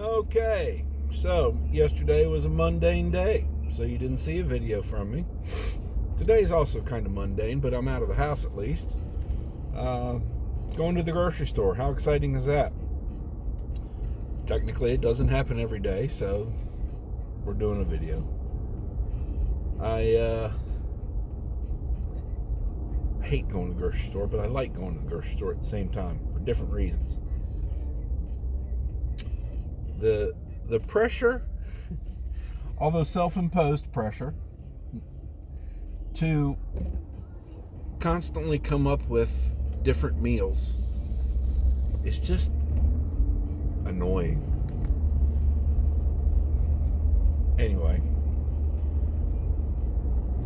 Okay, so yesterday was a mundane day, so you didn't see a video from me. Today's also kind of mundane, but I'm out of the house at least. Going to the grocery store. How exciting is that? Technically, it doesn't happen every day, so we're doing a video. I hate going to the grocery store, but I like going to the grocery store at the same time for different reasons. The pressure, although self-imposed pressure, to constantly come up with different meals is just annoying. Anyway,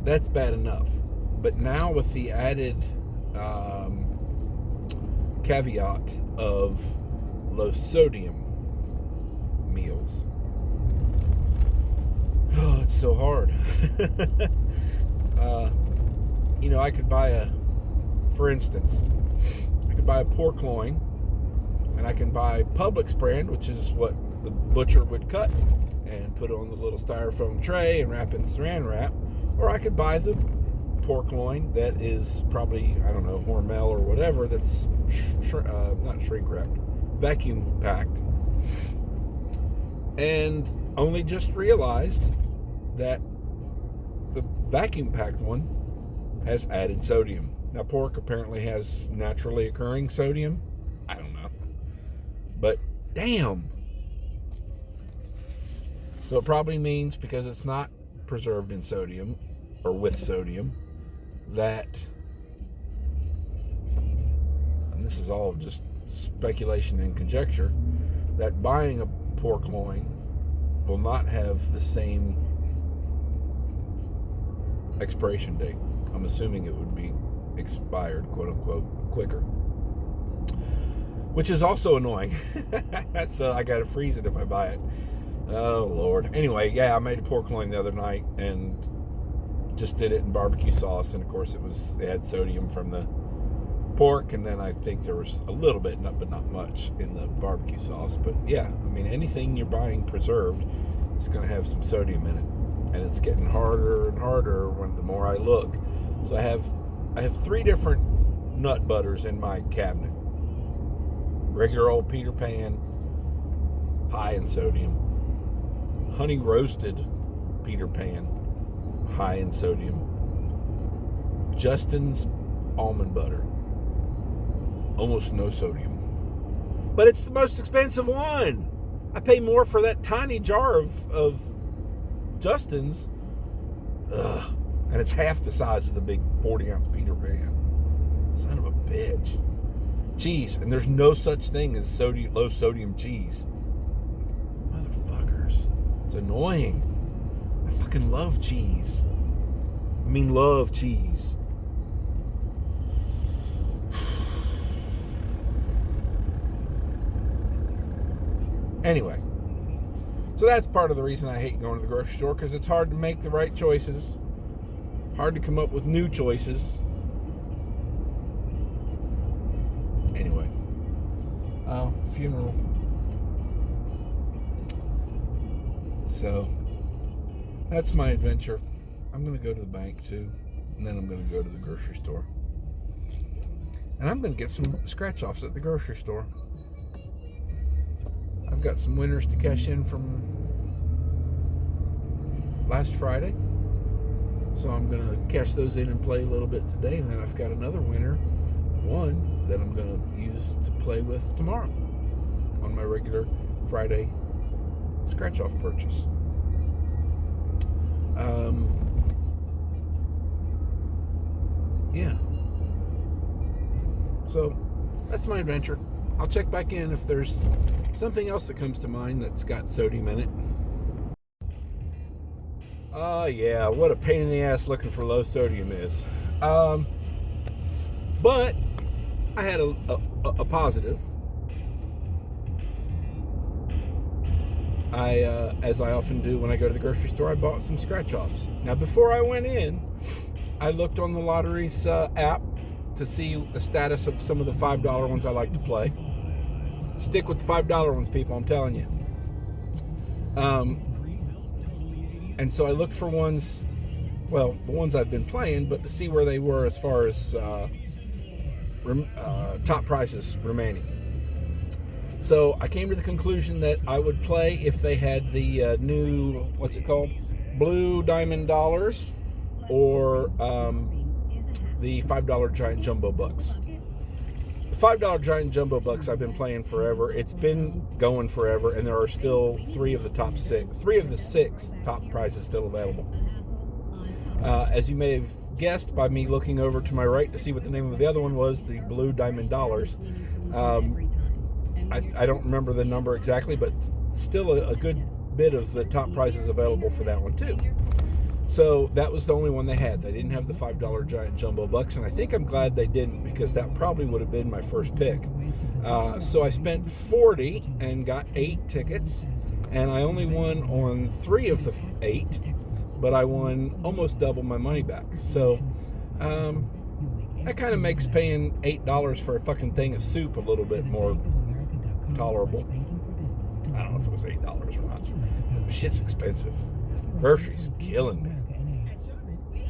that's bad enough. But now with the added caveat of low sodium meals. Oh, it's so hard. I could buy for instance, I could buy a pork loin, and I can buy Publix brand, which is what the butcher would cut, and put it on the little styrofoam tray and wrap in saran wrap. Or I could buy the pork loin that is probably, Hormel or whatever, that's not shrink wrapped, vacuum packed. And only just realized that the vacuum packed one has added sodium. Now, pork apparently has naturally occurring sodium. I don't know. But damn. So it probably means, because it's not preserved in sodium or with sodium, that, and this is all just speculation and conjecture, that buying a pork loin will not have the same expiration date. I'm assuming it would be expired, quote unquote, quicker, which is also annoying. So I gotta freeze it if I buy it. Oh Lord. Anyway, yeah, I made a pork loin the other night and just did it in barbecue sauce, and of course it had sodium from the pork, and then I think there was a little bit, but not much, in the barbecue sauce. But yeah, anything you're buying preserved is going to have some sodium in it, and it's getting harder and harder the more I look. So I have 3 different nut butters in my cabinet. Regular old Peter Pan, high in sodium. Honey roasted Peter Pan, high in sodium. Justin's almond butter, almost no sodium. But it's the most expensive one. I pay more for that tiny jar of Justin's. Ugh. And it's half the size of the big 40-ounce Peter Pan. Son of a bitch. Cheese. And there's no such thing as low sodium cheese. Motherfuckers. It's annoying. I fucking love cheese. Love cheese. Anyway, so that's part of the reason I hate going to the grocery store, because it's hard to make the right choices, hard to come up with new choices. Anyway, funeral. So that's my adventure. I'm going to go to the bank too, and then I'm going to go to the grocery store. And I'm going to get some scratch-offs at the grocery store. I've got some winners to cash in from last Friday. So I'm going to cash those in and play a little bit today. And then I've got another one that I'm going to use to play with tomorrow on my regular Friday scratch-off purchase. Yeah. So that's my adventure. I'll check back in if there's something else that comes to mind that's got sodium in it. Yeah, what a pain in the ass looking for low sodium is. But I had a positive. As I often do when I go to the grocery store, I bought some scratch-offs. Now, before I went in, I looked on the lottery's app to see the status of some of the $5 ones I like to play. Stick with the $5 ones, people, I'm telling you. And so I looked for ones, well, the ones I've been playing, but to see where they were as far as top prices remaining. So I came to the conclusion that I would play if they had the new, what's it called? Blue Diamond Dollars, or the $5 Giant Jumbo Bucks. The $5 Giant Jumbo Bucks I've been playing forever. It's been going forever, and there are still three of the six top prizes still available. As you may have guessed by me looking over to my right to see what the name of the other one was, the Blue Diamond Dollars. I don't remember the number exactly, but still a good bit of the top prizes available for that one too. So that was the only one they had. They didn't have the $5 Giant Jumbo Bucks, and I think I'm glad they didn't, because that probably would have been my first pick. So I spent $40 and got 8 tickets, and I only won on 3 of the 8, but I won almost double my money back. So that kind of makes paying $8 for a fucking thing of soup a little bit more tolerable. I don't know if it was $8 or not. But shit's expensive. Groceries killing me.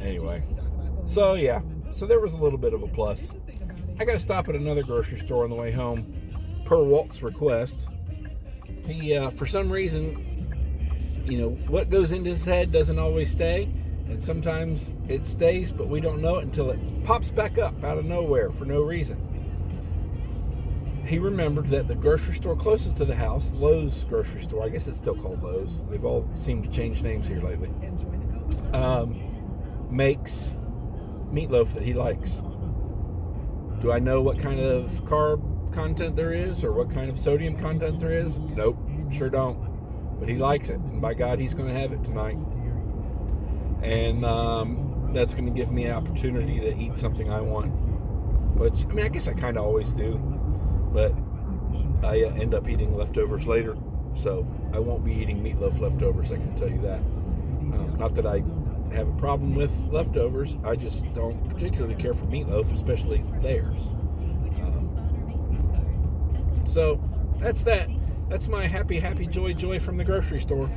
Anyway, so yeah, so there was a little bit of a plus. I got to stop at another grocery store on the way home, per Walt's request. He, for some reason, what goes into his head doesn't always stay, and sometimes it stays, but we don't know it until it pops back up out of nowhere for no reason. He remembered that the grocery store closest to the house, Lowe's grocery store, I guess it's still called Lowe's, they've all seemed to change names here lately, makes meatloaf that he likes. Do I know what kind of carb content there is, or what kind of sodium content there is? Nope, sure don't. But he likes it, and by God, he's going to have it tonight. And that's going to give me an opportunity to eat something I want. Which, I guess I kind of always do. But I end up eating leftovers later, so I won't be eating meatloaf leftovers, I can tell you that. Not that I have a problem with leftovers, I just don't particularly care for meatloaf, especially theirs. So that's that. That's my happy, joy from the grocery store.